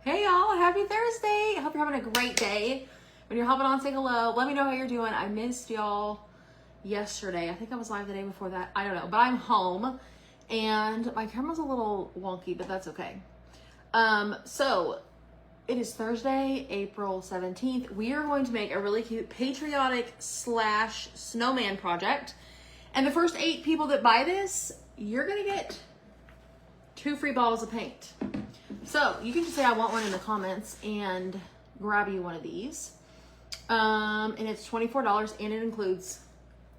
Hey y'all, happy Thursday. I hope you're having a great day. When you're hopping on, say hello. Let me know how you're doing. I missed y'all yesterday. I think I was live the day before that. I don't know, but I'm home and my camera's a little wonky, but that's okay. So it is Thursday, April 17th. We are going to make a really cute patriotic / snowman project. And the first 8 people that buy this, you're gonna get 2 free bottles of paint. So you can just say I want one in the comments and grab you one of these. And it's $24 and it includes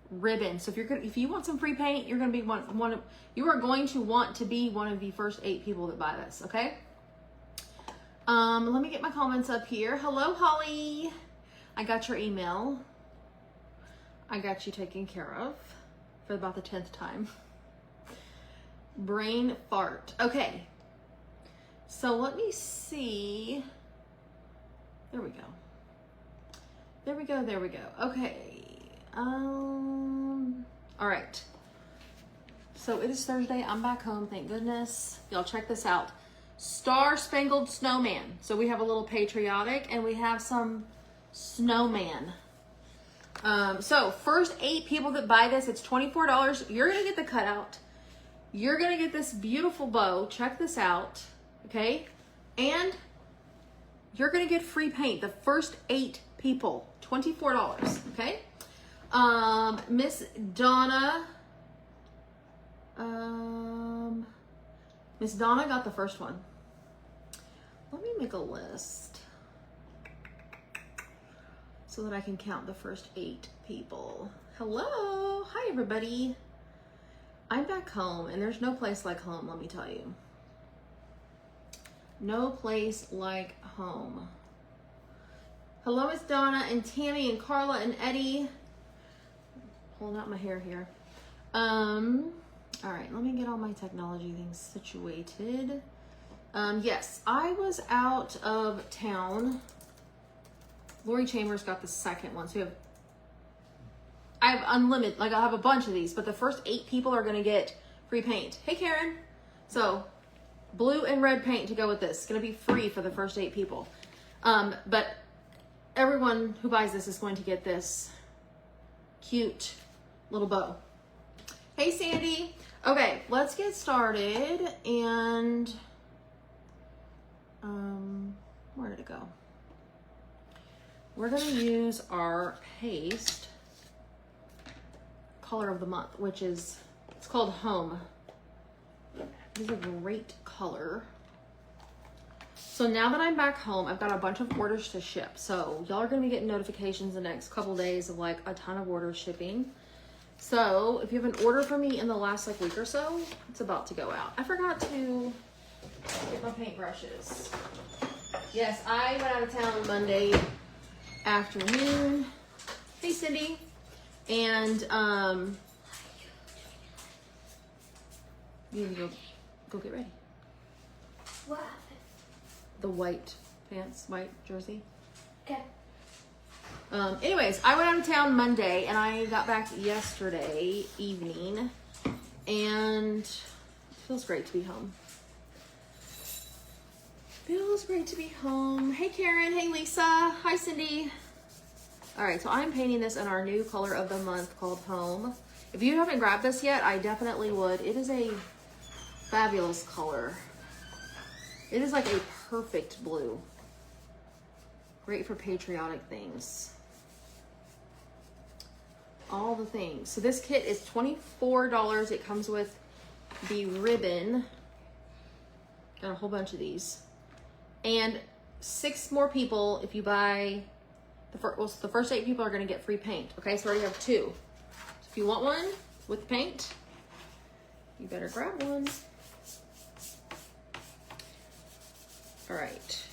ribbon. So if you want some free paint, you're gonna be you are going to want to be one of the first 8 people that buy this, okay? Let me get my comments up here. Hello, Holly. I got your email. I got you taken care of for about the 10th time. Brain fart. Okay. So let me see. There we go. There we go. There we go. Okay. All right. So it is Thursday. I'm back home. Thank goodness. Y'all check this out. Star Spangled Snowman. So we have a little patriotic and we have some snowman. So first 8 people that buy this, it's $24. You're going to get the cutout. You're going to get this beautiful bow. Check this out. Okay. And you're going to get free paint. The first 8 people, $24. Okay. Miss Donna, Miss Donna got the first one. Let me make a list so that I can count the first 8 people. Hello. Hi, everybody. I'm back home and there's no place like home, let me tell you. No place like home. Hello, Miss Donna and Tammy and Carla and Eddie. Pulling out my hair here. All right, let me get all my technology things situated. Yes, I was out of town. Lori Chambers got the second one. So I have unlimited, like I have a bunch of these, but the first 8 people are gonna get free paint. Hey, Karen. So blue and red paint to go with this. It's gonna be free for the first 8 people. But everyone who buys this is going to get this cute little bow. Hey, Sandy. Okay, let's get started. And where did it go? We're gonna use our paste color of the month, which is, it's called Home. This is a great color. So now that I'm back home, I've got a bunch of orders to ship. So y'all are gonna be getting notifications the next couple days of like a ton of orders shipping. So if you have an order for me in the last like week or so, it's about to go out. I forgot to get my paintbrushes. Yes, I went out of town Monday afternoon. Hey, Cindy. And you need to go get ready. What happened? The white pants, white jersey. Okay. Anyways, I went out of town Monday and I got back yesterday evening and it feels great to be home. Feels great to be home. Hey, Karen. Hey, Lisa. Hi, Cindy. All right, so I'm painting this in our new color of the month called Home. If you haven't grabbed this yet, I definitely would. It is a fabulous color. It is like a perfect blue. Great for patriotic things. All the things. So this kit is $24. It comes with the ribbon. Got a whole bunch of these. And 6 more people if you buy the first 8 people are going to get free paint. Okay, so we already have 2. So if you want one with paint, you better grab one. All right.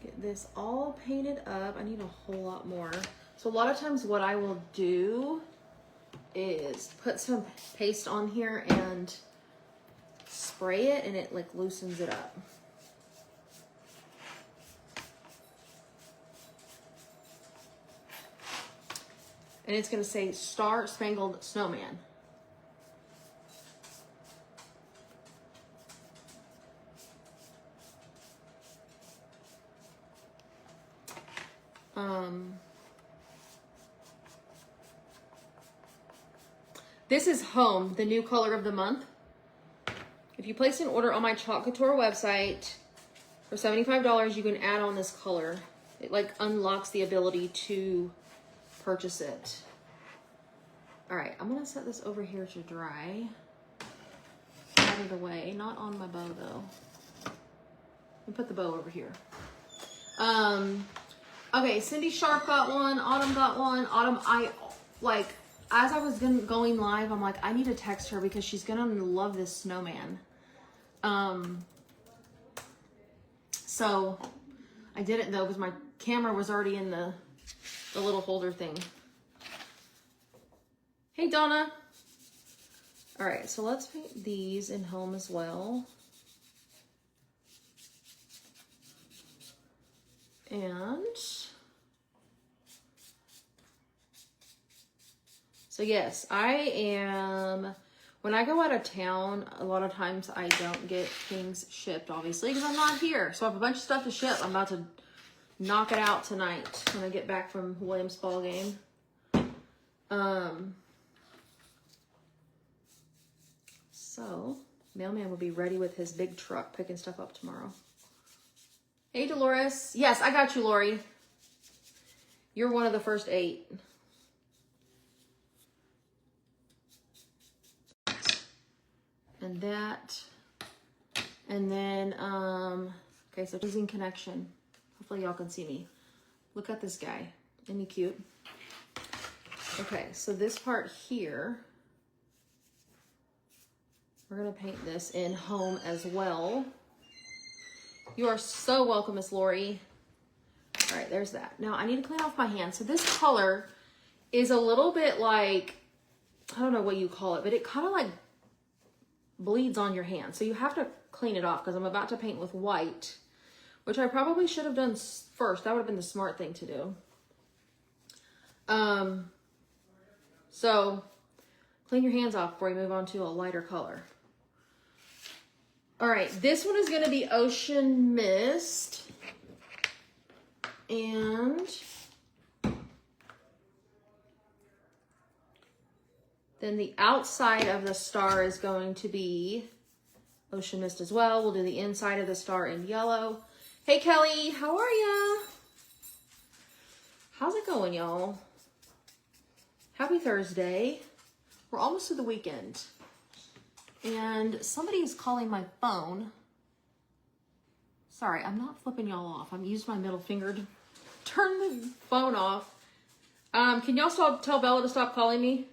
Get this all painted up. I need a whole lot more. So a lot of times what I will do is put some paste on here and spray it and it like loosens it up. And it's gonna say Star Spangled Snowman. This is Home, the new color of the month. If you place an order on my Chalk Couture website for $75, you can add on this color. It like unlocks the ability to purchase it. All right, I'm gonna set this over here to dry. Out of the way, not on my bow though. Let me put the bow over here. Okay, Cindy Sharp got one, Autumn got one. Autumn, as I was going live, I'm like, I need to text her because she's gonna love this snowman. So I didn't though because my camera was already in the little holder thing. Hey Donna. All right, so let's paint these in Home as well. And so yes, I am, when I go out of town, a lot of times I don't get things shipped, obviously, because I'm not here. So I have a bunch of stuff to ship. I'm about to knock it out tonight when I get back from Williams' ball game. So mailman will be ready with his big truck picking stuff up tomorrow. Hey, Dolores. Yes, I got you, Lori. You're one of the first 8. And that. And then, okay, so losing connection. Hopefully y'all can see me. Look at this guy. Isn't he cute? Okay, so this part here, we're gonna paint this in Home as well. You are so welcome, Miss Lori. All right, there's that. Now I need to clean off my hands. So this color is a little bit like, I don't know what you call it, but it kind of like bleeds on your hand. So you have to clean it off because I'm about to paint with white, which I probably should have done first. That would have been the smart thing to do. So clean your hands off before you move on to a lighter color. All right, this one is going to be Ocean Mist. And then the outside of the star is going to be Ocean Mist as well. We'll do the inside of the star in yellow. Hey, Kelly, how are ya? How's it going, y'all? Happy Thursday. We're almost to the weekend. And somebody is calling my phone. Sorry, I'm not flipping y'all off. I'm using my middle finger to turn the phone off. Can y'all tell Bella to stop calling me?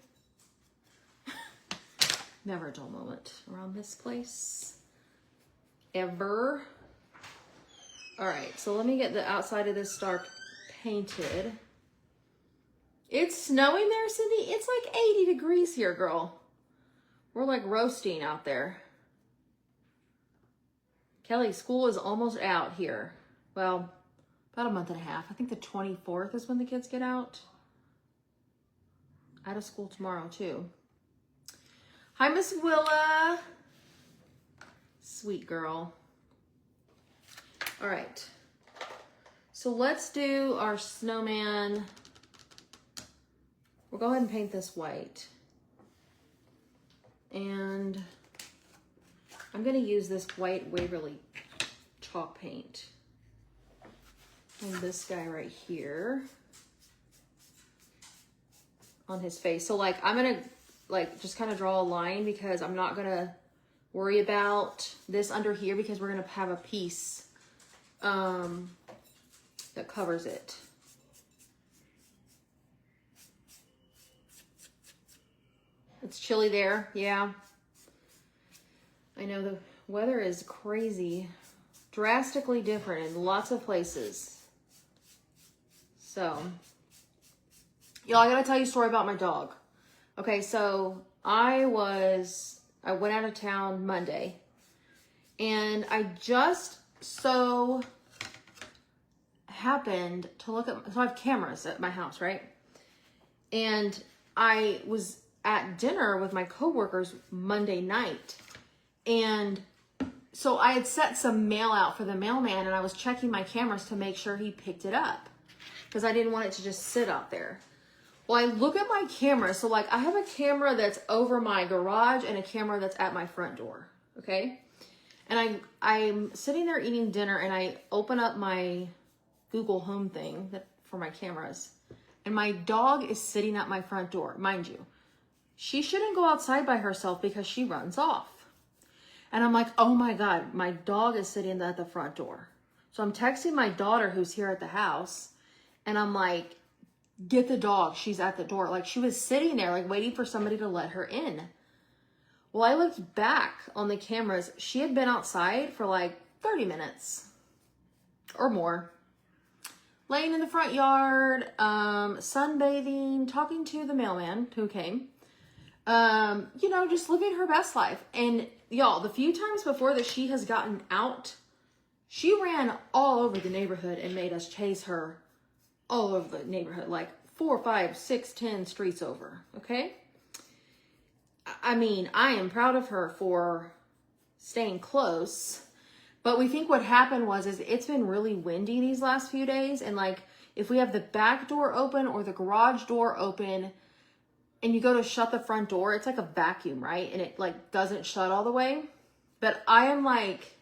Never a dull moment around this place. Ever. All right, so let me get the outside of this star painted. It's snowing there, Cindy. It's like 80 degrees here, girl. We're like roasting out there. Kelly, school is almost out here. Well, about a month and a half. I think the 24th is when the kids get out. Out of school tomorrow, too. Hi, Miss Willa. Sweet girl. All right. So let's do our snowman. We'll go ahead and paint this white. And I'm going to use this white Waverly chalk paint on this guy right here on his face. So like I'm going to like just kind of draw a line because I'm not going to worry about this under here because we're going to have a piece that covers it. It's chilly there, yeah. I know the weather is crazy, drastically different in lots of places. So, y'all, I gotta tell you a story about my dog. Okay, so I went out of town Monday, and I just so happened to look at, so I have cameras at my house, right? And I was at dinner with my coworkers Monday night. And so I had set some mail out for the mailman and I was checking my cameras to make sure he picked it up. because I didn't want it to just sit out there. Well, I look at my camera. So like I have a camera that's over my garage and a camera that's at my front door. Okay. And I'm sitting there eating dinner and I open up my Google Home thing for my cameras. And my dog is sitting at my front door. Mind you, she shouldn't go outside by herself because she runs off. And I'm like, oh my God, my dog is sitting at the front door. So I'm texting my daughter who's here at the house. And I'm like, get the dog. She's at the door. Like she was sitting there, like waiting for somebody to let her in. Well, I looked back on the cameras. She had been outside for like 30 minutes or more. Laying in the front yard, sunbathing, talking to the mailman who came. Just living her best life. And y'all, the few times before that she has gotten out, she ran all over the neighborhood and made us chase her all over the neighborhood, like 4, 5, 6, 10 streets over. Okay. I mean, I am proud of her for staying close, but we think what happened is it's been really windy these last few days. And like, if we have the back door open or the garage door open and you go to shut the front door, it's like a vacuum, right? And it like doesn't shut all the way. But I am like,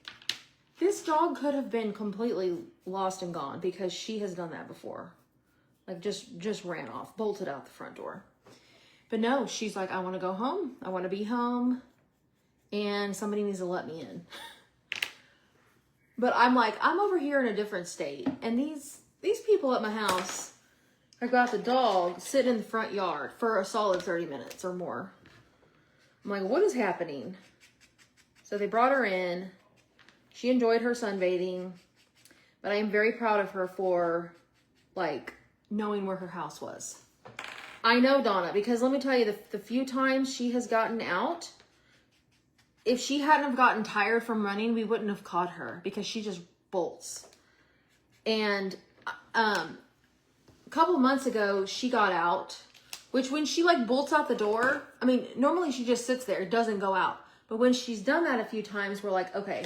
this dog could have been completely lost and gone because she has done that before. Like just ran off, bolted out the front door. But no, she's like, I want to go home. I want to be home. And somebody needs to let me in. But I'm like, I'm over here in a different state. And these people at my house have got the dog sitting in the front yard for a solid 30 minutes or more. I'm like, what is happening? So they brought her in. She enjoyed her sunbathing. But I am very proud of her for like knowing where her house was. I know Donna, because let me tell you, the few times she has gotten out, if she hadn't have gotten tired from running, we wouldn't have caught her because she just bolts. And a couple months ago, she got out, which when she like bolts out the door, I mean, normally she just sits there, doesn't go out. But when she's done that a few times, we're like, okay,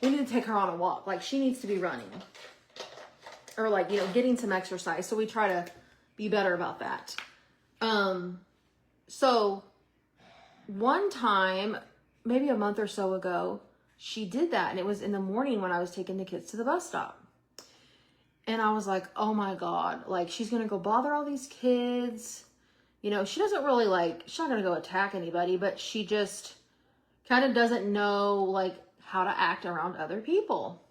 we need to take her on a walk. Like she needs to be running or like, getting some exercise. So we try to be better about that. So one time, maybe a month or so ago, she did that. And it was in the morning when I was taking the kids to the bus stop. And I was like, oh my God, like she's going to go bother all these kids. She doesn't really she's not going to go attack anybody, but she just kind of doesn't know like how to act around other people.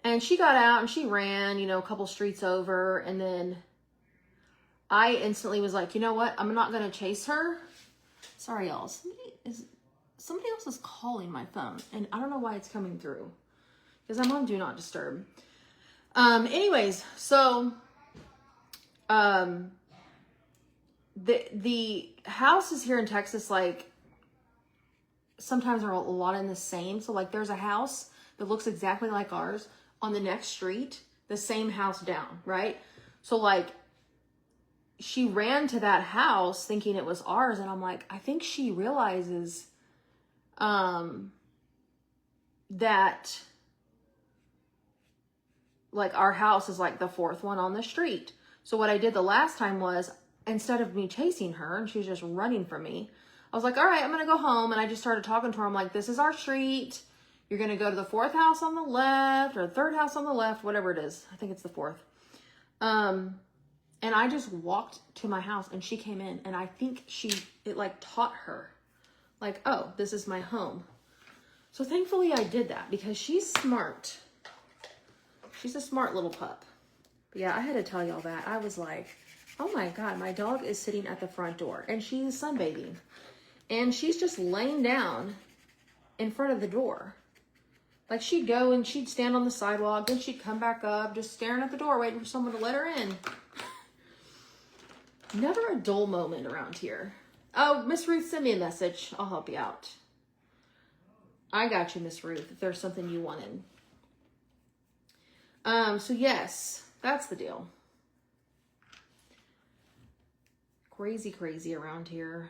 And she got out and she ran, a couple streets over. And then I instantly was like, you know what? I'm not going to chase her. Sorry, y'all. Somebody else is calling my phone and I don't know why it's coming through because I'm on Do Not Disturb. Anyways, so, the houses here in Texas, like sometimes are a lot in the same. So like there's a house that looks exactly like ours on the next street, the same house down, right? So like she ran to that house thinking it was ours. And I'm like, I think she realizes, that like our house is like the fourth one on the street. So what I did the last time was instead of me chasing her and she was just running from me, I was like, all right, I'm going to go home. And I just started talking to her. I'm like, this is our street. You're going to go to the fourth house on the left or the third house on the left, whatever it is. I think it's the fourth. And I just walked to my house and she came in and I think it like taught her like, oh, this is my home. So thankfully I did that because she's smart. She's a smart little pup. But yeah, I had to tell y'all that. I was like, oh my God, my dog is sitting at the front door and she's sunbathing and she's just laying down in front of the door. Like she'd go and she'd stand on the sidewalk, then she'd come back up, just staring at the door, waiting for someone to let her in. Never a dull moment around here. Oh, Miss Ruth, send me a message. I'll help you out. I got you, Miss Ruth, if there's something you wanted. So yes, that's the deal. Crazy around here.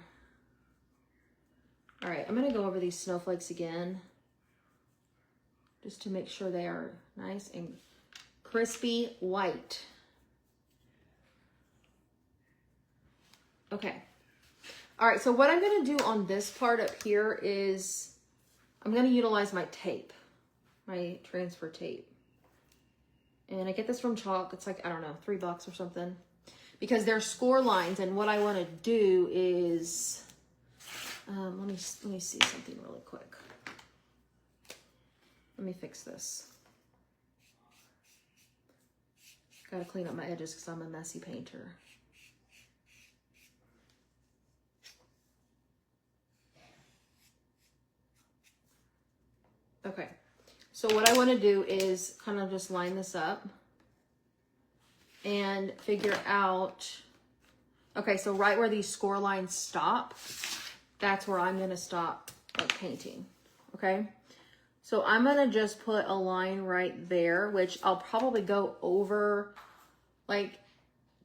All right, I'm going to go over these snowflakes again. Just to make sure they are nice and crispy white. Okay. All right, so what I'm going to do on this part up here is I'm going to utilize my tape, my transfer tape. And I get this from Chalk. It's like, I don't know, $3 or something. Because they're score lines, and what I want to do is, let me see something really quick. Let me fix this. Got to clean up my edges because I'm a messy painter. Okay, so what I want to do is kind of just line this up and figure out, okay, so right where these score lines stop, that's where I'm going to stop painting, okay? So I'm going to just put a line right there, which I'll probably go over like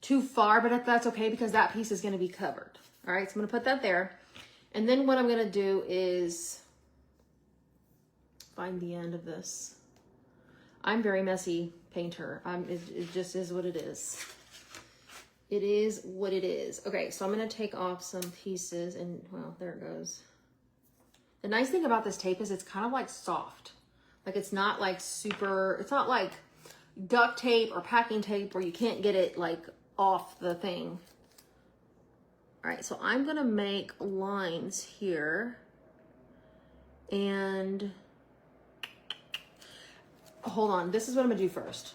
too far, but that's okay because that piece is going to be covered. All right, so I'm going to put that there. And then what I'm going to do is find the end of this. I'm very messy painter. It just is what it is. It is what it is. Okay, so I'm going to take off some pieces and, well, there it goes. The nice thing about this tape is it's kind of like soft. Like it's not like super, it's not like duct tape or packing tape where you can't get it like off the thing. All right, so I'm going to make lines here. And hold on, this is what I'm gonna do first.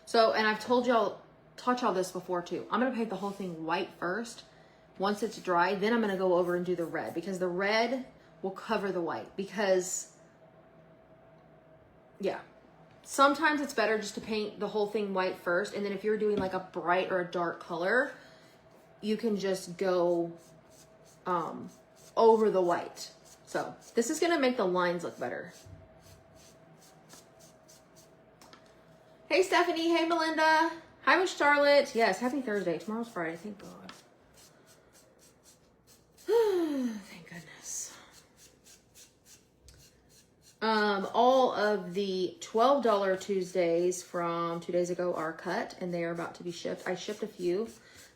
So, and I've taught y'all this before too. I'm gonna paint the whole thing white first. Once it's dry, then I'm gonna go over and do the red because the red will cover the white because, yeah. Sometimes it's better just to paint the whole thing white first. And then if you're doing like a bright or a dark color, you can just go over the white. So this is gonna make the lines look better. Hey, Stephanie. Hey, Melinda. Hi, Miss Charlotte. Yes, happy Thursday. Tomorrow's Friday. Thank God. Thank goodness. All of the $12 Tuesdays from 2 days ago are cut, and they are about to be shipped. I shipped a few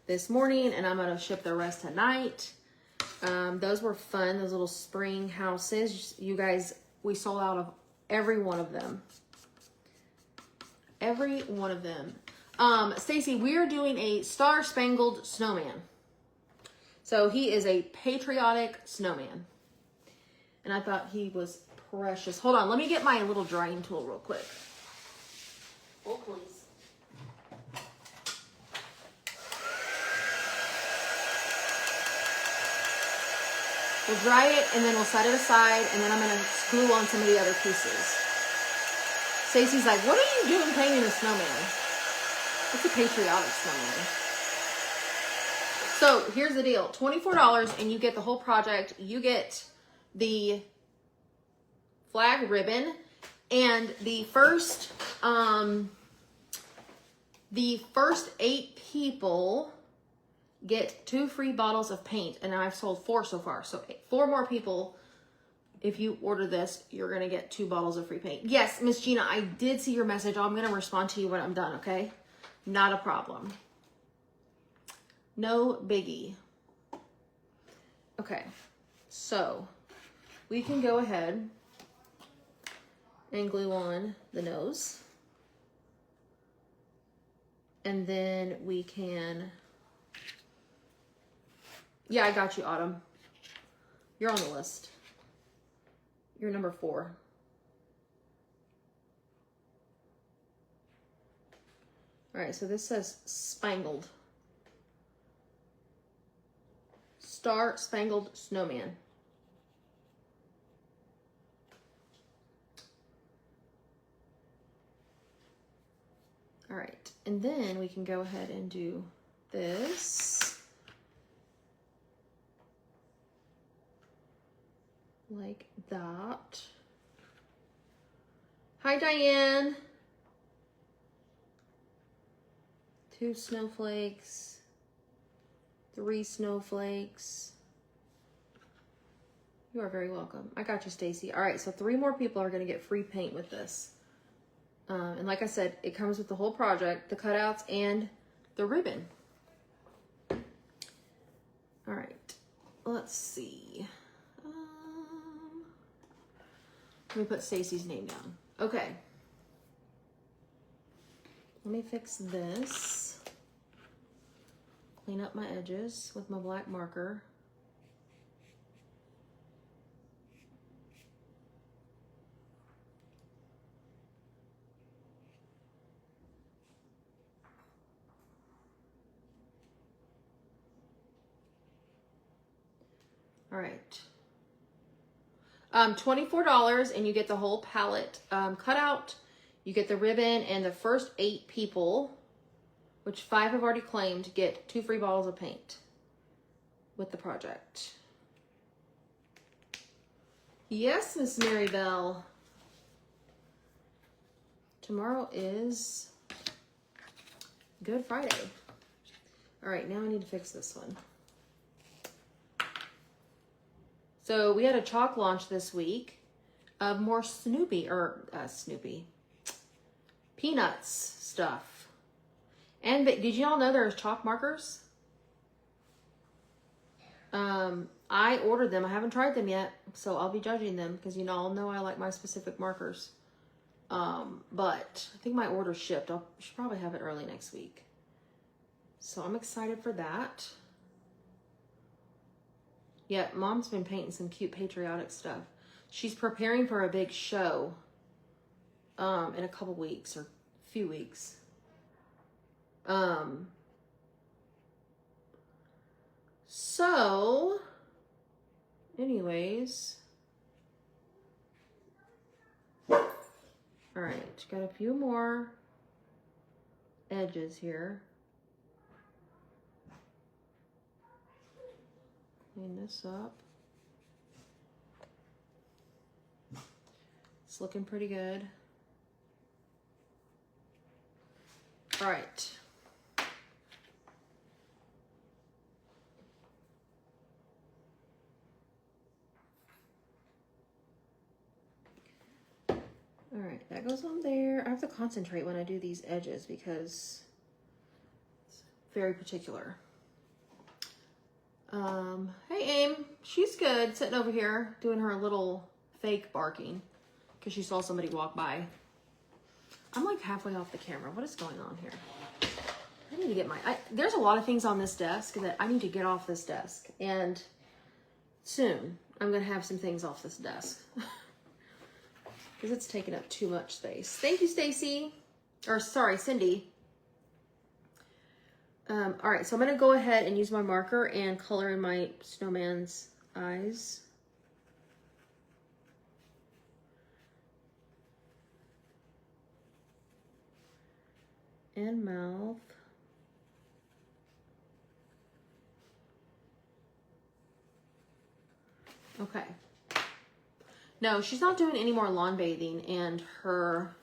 this morning, and I'm going to ship the rest tonight. Those were fun. Those little spring houses. You guys, we sold out of every one of them. Every one of them. Stacy, we are doing a star-spangled snowman. So he is a patriotic snowman. And I thought he was precious. Hold on, let me get my little drying tool real quick. Oh, please. We'll dry it and then we'll set it aside and then I'm going to glue on some of the other pieces. Stacy's like, what are you doing painting a snowman? It's a patriotic snowman. So here's the deal. $24 and you get the whole project. You get the flag ribbon and the first 8 people get 2 free bottles of paint. And I've sold 4 so far. So 4 more people. If you order this, you're going to get 2 bottles of free paint. Yes, Miss Gina, I did see your message. I'm going to respond to you when I'm done, okay? Not a problem. No biggie. Okay, so we can go ahead and glue on the nose. And then we can... Yeah, I got you, Autumn. You're on the list. You're number 4. All right, so this says spangled. Star Spangled Snowman. All right, and then we can go ahead and do this. Like that. Hi, Diane. 2 snowflakes. 3 snowflakes. You are very welcome. I got you, Stacy. All right, so 3 more people are going to get free paint with this. And like I said, it comes with the whole project, the cutouts, and the ribbon. All right, let's see. Let me put Stacy's name down. Okay. Let me fix this. Clean up my edges with my black marker. All right. $24 and you get the whole palette cut out. You get the ribbon, and the first 8 people, which 5 have already claimed, get 2 free bottles of paint with the project. Yes, Miss Mary Bell. Tomorrow is Good Friday. All right, now I need to fix this one. So we had a chalk launch this week of more Snoopy Peanuts stuff. And did you all know there's chalk markers? I ordered them. I haven't tried them yet, so I'll be judging them because you all know I like my specific markers. But I think my order shipped. I should probably have it early next week. So I'm excited for that. Yeah, Mom's been painting some cute patriotic stuff. She's preparing for a big show in a couple weeks or a few weeks. So, anyways. All right, got a few more edges here. Clean this up. It's looking pretty good. All right. All right, that goes on there. I have to concentrate when I do these edges because it's very particular. Hey Aim, she's good, sitting over here doing her little fake barking because she saw somebody walk by. I'm like halfway off the camera. What is going on here? I need to get there's a lot of things on this desk that I need to get off this desk, and soon I'm gonna have some things off this desk because it's taking up too much space. Thank you, Stacy, or sorry, Cindy. All right, so I'm going to go ahead and use my marker and color in my snowman's eyes. And mouth. Okay. No, she's not doing any more lawn bathing, and her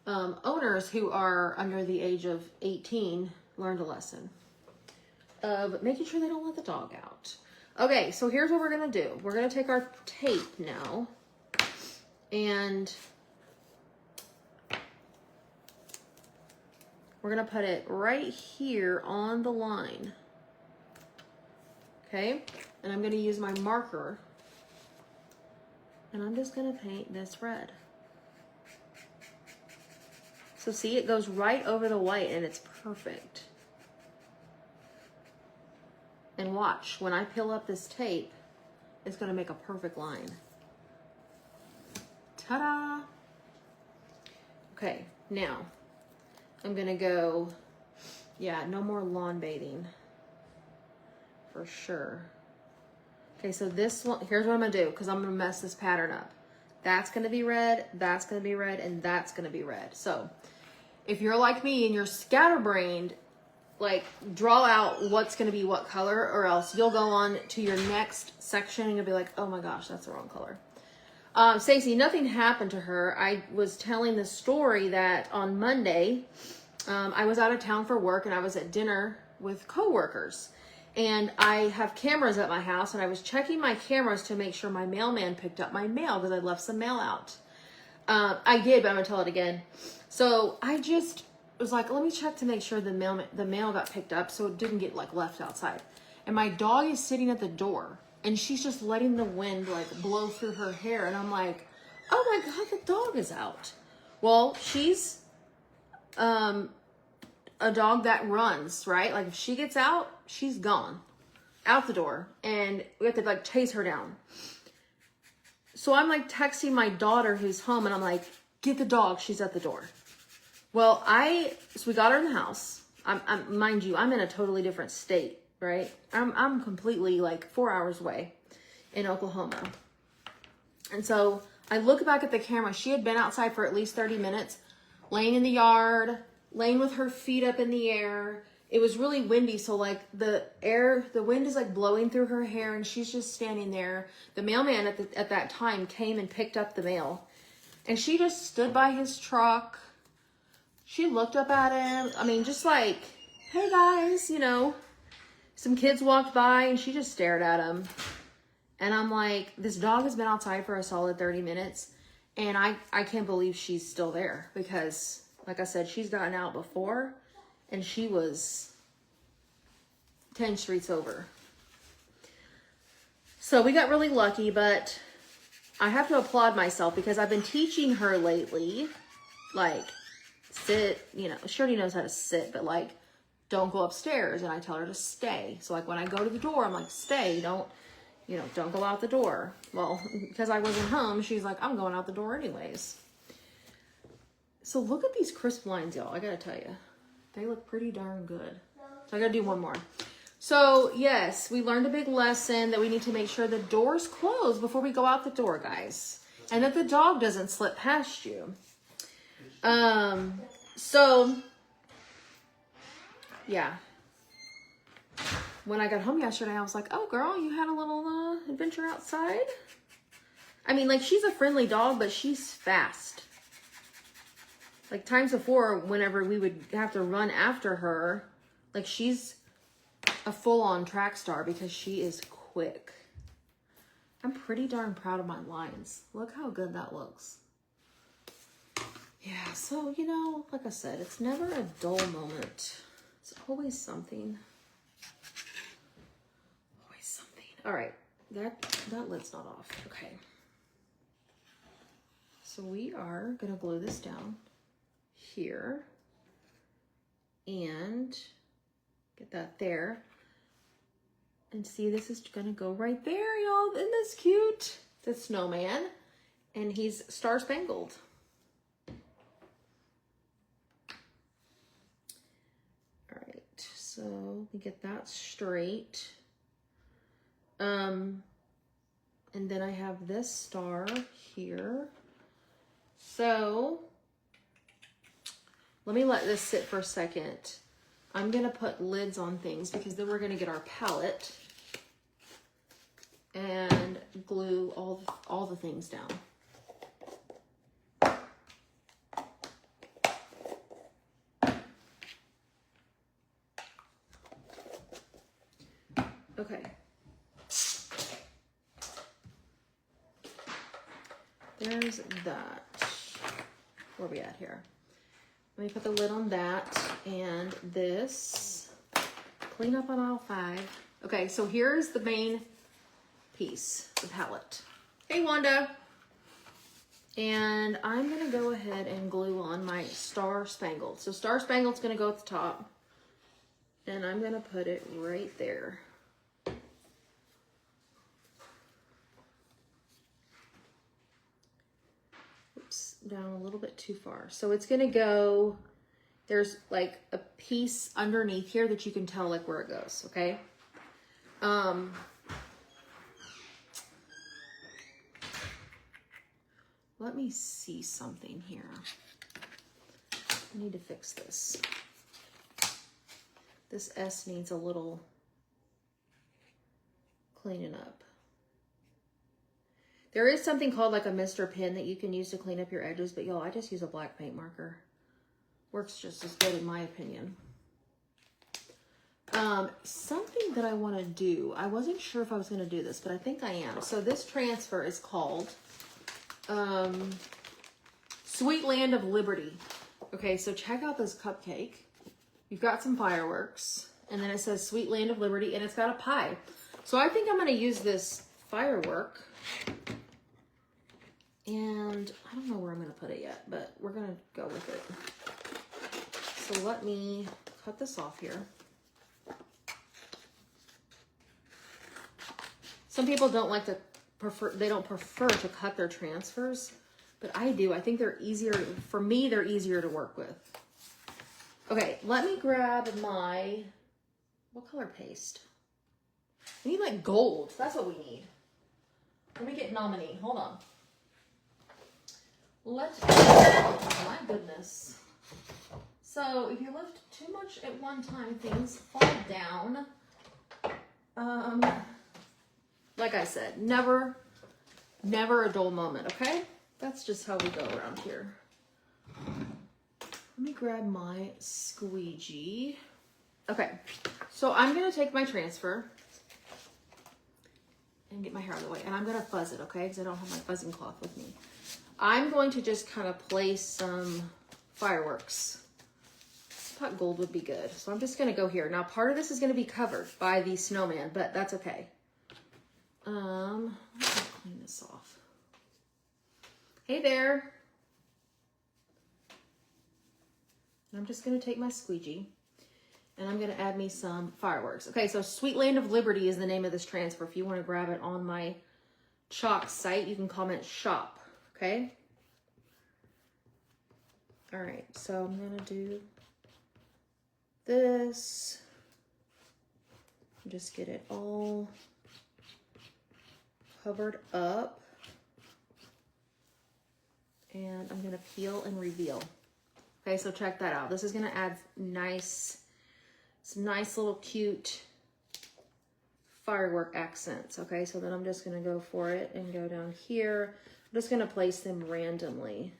owners who are under the age of 18 learned a lesson of making sure they don't let the dog out. Okay, so here's what we're gonna do. We're gonna take our tape now and we're gonna put it right here on the line. Okay, and I'm gonna use my marker and I'm just gonna paint this red. So see, it goes right over the white and it's perfect. And watch, when I peel up this tape, it's gonna make a perfect line. Ta-da! Okay, now I'm gonna go, yeah, no more lawn bathing for sure. Okay, so this one, here's what I'm gonna do because I'm gonna mess this pattern up. That's gonna be red, that's gonna be red, and that's gonna be red. So if you're like me and you're scatterbrained, like draw out what's gonna be what color, or else you'll go on to your next section and you'll be like, oh my gosh, that's the wrong color. Stacey, nothing happened to her. I was telling the story that on Monday, I was out of town for work and I was at dinner with coworkers. And I have cameras at my house and I was checking my cameras to make sure my mailman picked up my mail because I left some mail out. I did, but I'm gonna tell it again. So I just was like, let me check to make sure the mail got picked up so it didn't get like left outside. and my dog is sitting at the door, and she's just letting the wind like blow through her hair, and I'm like, oh my God, the dog is out. Well, she's a dog that runs, right? Like if she gets out, she's gone out the door, and we have to like chase her down. So I'm like texting my daughter who's home, and I'm like, get the dog, she's at the door. Well, so we got her in the house. Mind you, I'm in a totally different state, right? I'm completely like 4 hours away in Oklahoma. And so I look back at the camera. She had been outside for at least 30 minutes, laying in the yard, laying with her feet up in the air. It was really windy, so like the wind is like blowing through her hair, and she's just standing there. The mailman at that time came and picked up the mail, and she just stood by his truck. She looked up at him. I mean, just like, hey guys, you know. Some kids walked by, and she just stared at him. And I'm like, this dog has been outside for a solid 30 minutes, and I can't believe she's still there, because like I said, she's gotten out before, and she was 10 streets over. So we got really lucky, but I have to applaud myself because I've been teaching her lately, like, sit, you know, she already knows how to sit, but like, don't go upstairs, and I tell her to stay. So like when I go to the door, I'm like, stay, don't go out the door. Well, because I wasn't home, she's like, I'm going out the door anyways. So look at these crisp lines, y'all. I gotta tell you, they look pretty darn good. So I gotta do one more. So yes, we learned a big lesson that we need to make sure the door's closed before we go out the door, guys. And that the dog doesn't slip past you. So yeah. When I got home yesterday, I was like, oh girl, you had a little adventure outside? I mean, like, she's a friendly dog, but she's fast. Like times before, whenever we would have to run after her, like she's a full-on track star because she is quick. I'm pretty darn proud of my lines. Look how good that looks. Yeah, so, you know, like I said, it's never a dull moment. It's always something. Always something. All right, that lid's not off. Okay. So we are gonna glue this down here and get that there. And see, this is gonna go right there, y'all. Isn't this cute? The snowman, and he's star spangled. All right, so we get that straight. And then I have this star here. So let me let this sit for a second. I'm gonna put lids on things because then we're gonna get our palette and glue all the things down. Okay. There's that. Where are we at here? Let me put the lid on that and this. Clean up on aisle 5. Okay, so here's the main piece, the palette. Hey, Wanda. And I'm gonna go ahead and glue on my Star Spangled. So Star Spangled's gonna go at the top. And I'm gonna put it right there. Down a little bit too far. So it's gonna go, there's like a piece underneath here that you can tell like where it goes, okay? Let me see something here. I need to fix this. This S needs a little cleaning up. There is something called like a Mr. Pen that you can use to clean up your edges, but y'all, I just use a black paint marker. Works just as good in my opinion. Something that I want to do, I wasn't sure if I was going to do this, but I think I am. So this transfer is called Sweet Land of Liberty. Okay, so check out this cupcake. You've got some fireworks. And then it says Sweet Land of Liberty, and it's got a pie. So I think I'm going to use this firework. And I don't know where I'm going to put it yet, but we're going to go with it. So let me cut this off here. Some people don't like to they don't prefer to cut their transfers, but I do. I think they're easier, for me, they're easier to work with. Okay, let me grab my, what color paste? We need like gold. That's what we need. Let me get nominee. Hold on. Oh my goodness. So if you lift too much at one time, things fall down. Like I said, never a dull moment, okay? That's just how we go around here. Let me grab my squeegee. Okay, so I'm gonna take my transfer and get my hair out of the way, and I'm gonna fuzz it, okay? Because I don't have my fuzzing cloth with me. I'm going to just kind of place some fireworks. I thought gold would be good, so I'm just gonna go here. Now, part of this is gonna be covered by the snowman, but that's okay. Let me clean this off. Hey there. I'm just gonna take my squeegee and I'm gonna add me some fireworks. Okay, so Sweet Land of Liberty is the name of this transfer. If you wanna grab it on my chalk site, you can comment shop, okay? All right, so I'm gonna do this. Just get it all covered up. And I'm gonna peel and reveal. Okay, so check that out. This is gonna add some nice little cute firework accents. Okay, so then I'm just gonna go for it and go down here. I'm just gonna place them randomly.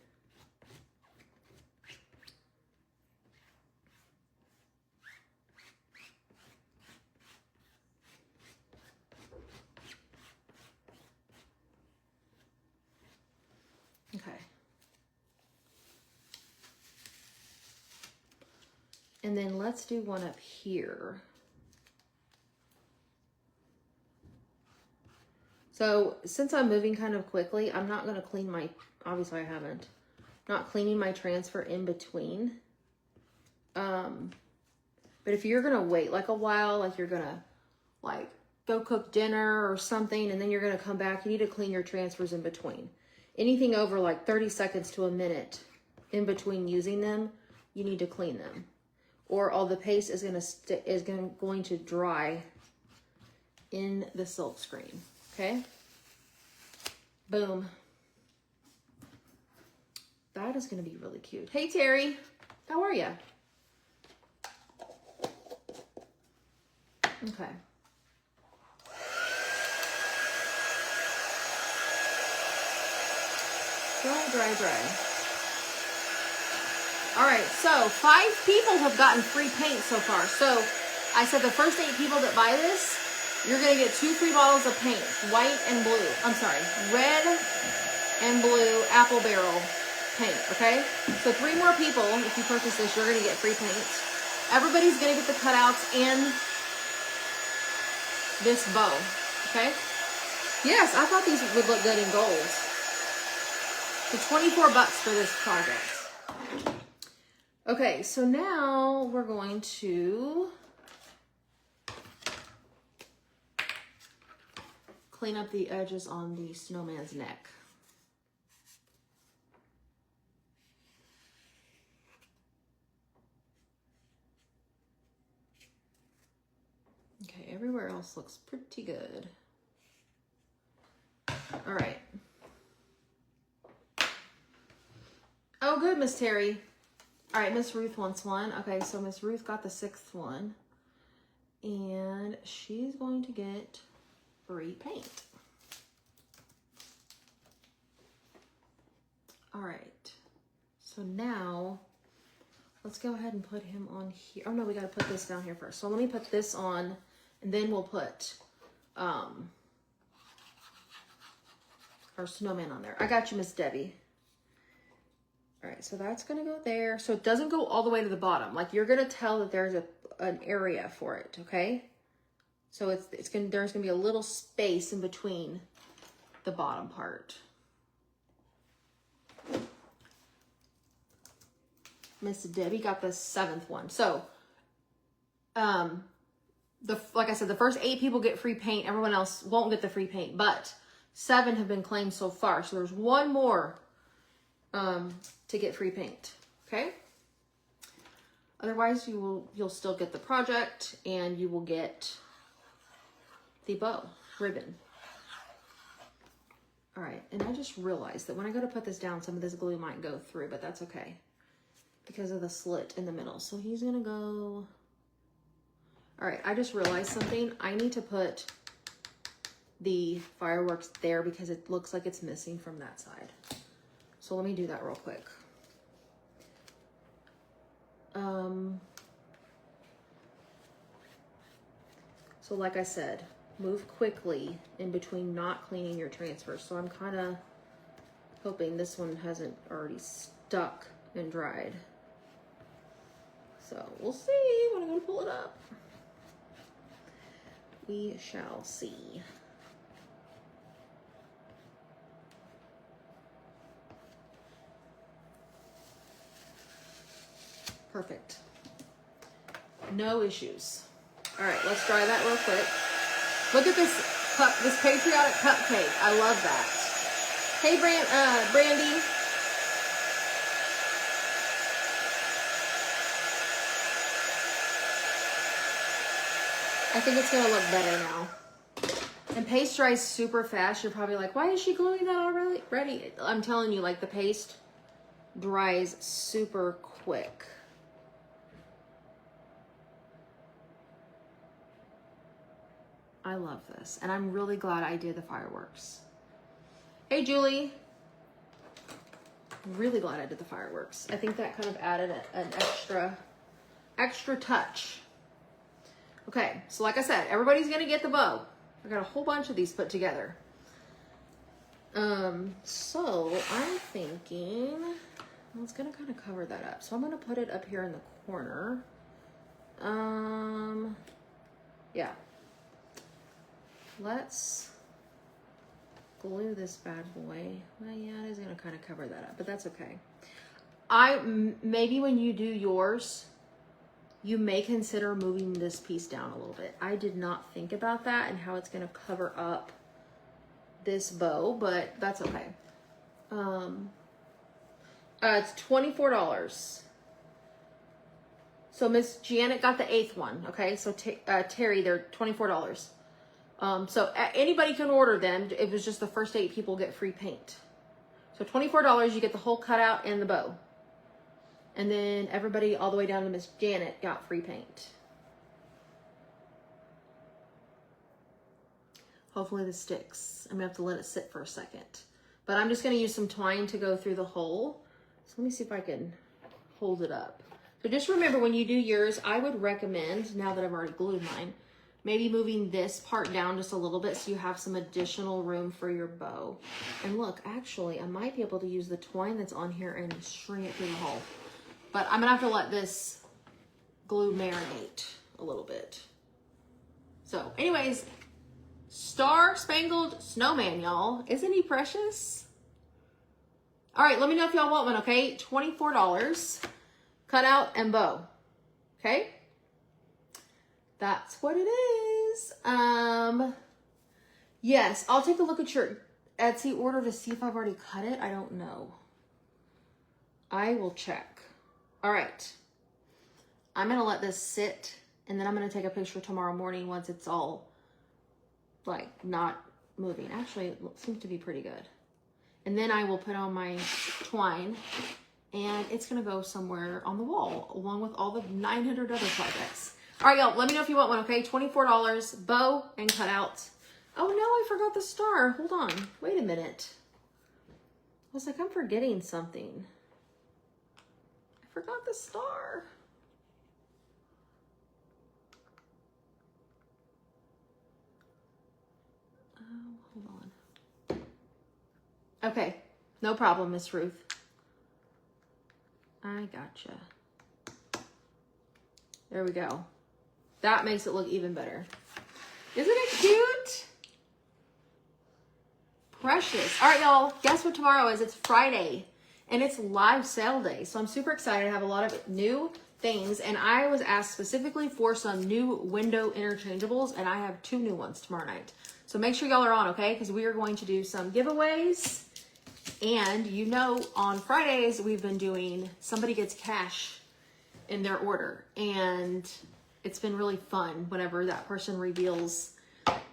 Okay. And then let's do one up here. So since I'm moving kind of quickly, I'm not going to clean my, obviously I haven't, not cleaning my transfer in between. But if you're going to wait like a while, like you're going to like go cook dinner or something, and then you're going to come back, you need to clean your transfers in between. Anything over like 30 seconds to a minute in between using them, you need to clean them. Or all the paste is going to dry in the silk screen. Okay? Boom. That is going to be really cute. Hey, Terry. How are you? Okay. Dry. All right, so 5 people have gotten free paint so far. So I said the first 8 people that buy this, you're gonna get 2 free bottles of paint, white and blue. I'm sorry, red and blue apple barrel paint, okay? So 3 more people, if you purchase this, you're gonna get free paint. Everybody's gonna get the cutouts and this bow, okay? Yes, I thought these would look good in gold. So $24 for this project. Okay, so now we're going to clean up the edges on the snowman's neck. Okay, everywhere else looks pretty good. All right. Oh, good, Miss Terry. All right, Miss Ruth wants one. Okay, so Miss Ruth got the 6th one. And she's going to get free paint. All right. So now, let's go ahead and put him on here. Oh, no, we got to put this down here first. So let me put this on, and then we'll put our snowman on there. I got you, Miss Debbie. All right, so that's gonna go there. So it doesn't go all the way to the bottom. Like you're gonna tell that there's an area for it, okay? So there's gonna be a little space in between the bottom part. Miss Debbie got the 7th one. So, like I said, the first 8 people get free paint. Everyone else won't get the free paint, but 7 have been claimed so far. So there's one more to get free paint. Okay. Otherwise, you'll still get the project and you will get the bow ribbon. All right, and I just realized that when I go to put this down, some of this glue might go through, but that's okay because of the slit in the middle. So he's gonna go. All right, I just realized something. I need to put the fireworks there because it looks like it's missing from that side. So let me do that real quick. So like I said, move quickly in between not cleaning your transfers. So I'm kind of hoping this one hasn't already stuck and dried. So we'll see when I go to pull it up. We shall see. Perfect. No issues. All right, let's dry that real quick. Look at this cup, this patriotic cupcake. I love that. Hey, Brandy. I think it's gonna look better now. And paste dries super fast. You're probably like, why is she gluing that already? I'm telling you, like the paste dries super quick. I love this. And I'm really glad I did the fireworks. Hey, Julie. I'm really glad I did the fireworks. I think that kind of added an extra touch. Okay, so like I said, everybody's gonna get the bow. I got a whole bunch of these put together. So I'm thinking, well, it's gonna kind of cover that up. So I'm gonna put it up here in the corner. Yeah. Let's glue this bad boy. Well, yeah, it is gonna kind of cover that up, but that's okay. Maybe when you do yours, you may consider moving this piece down a little bit. I did not think about that and how it's gonna cover up this bow, but that's okay. It's $24. So Miss Janet got the 8th one, okay? So Terry, they're $24. So anybody can order them. It was just the first 8 people get free paint. So $24, you get the whole cutout and the bow. And then everybody all the way down to Miss Janet got free paint. Hopefully this sticks. I'm gonna have to let it sit for a second. But I'm just gonna use some twine to go through the hole. So let me see if I can hold it up. So just remember when you do yours, I would recommend, now that I've already glued mine, maybe moving this part down just a little bit so you have some additional room for your bow. And look, actually, I might be able to use the twine that's on here and string it through the hole. But I'm gonna have to let this glue marinate a little bit. So anyways, Star Spangled Snowman, y'all. Isn't he precious? All right, let me know if y'all want one, okay? $24, cutout and bow, okay? That's what it is. Yes, I'll take a look at your Etsy order to see if I've already cut it. I don't know. I will check. All right. I'm going to let this sit, and then I'm going to take a picture tomorrow morning once it's all, like, not moving. Actually, it seems to be pretty good. And then I will put on my twine, and it's going to go somewhere on the wall, along with all the 900 other projects. All right, y'all, let me know if you want one, okay? $24, bow and cutout. Oh, no, I forgot the star. Hold on. Wait a minute. I was like, I'm forgetting something. I forgot the star. Oh, hold on. Okay, no problem, Miss Ruth. I gotcha. There we go. That makes it look even better. Isn't it cute? Precious. All right, y'all. Guess what tomorrow is? It's Friday, and it's live sale day. So I'm super excited. I have a lot of new things, and I was asked specifically for some new window interchangeables, and I have 2 new ones tomorrow night. So make sure y'all are on, okay? Because we are going to do some giveaways. And you know, on Fridays, we've been doing somebody gets cash in their order. And it's been really fun whenever that person reveals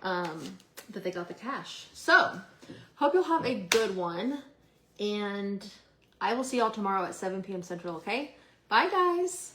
that they got the cash. So, hope you'll have a good one. And I will see y'all tomorrow at 7 p.m. Central, okay? Bye, guys.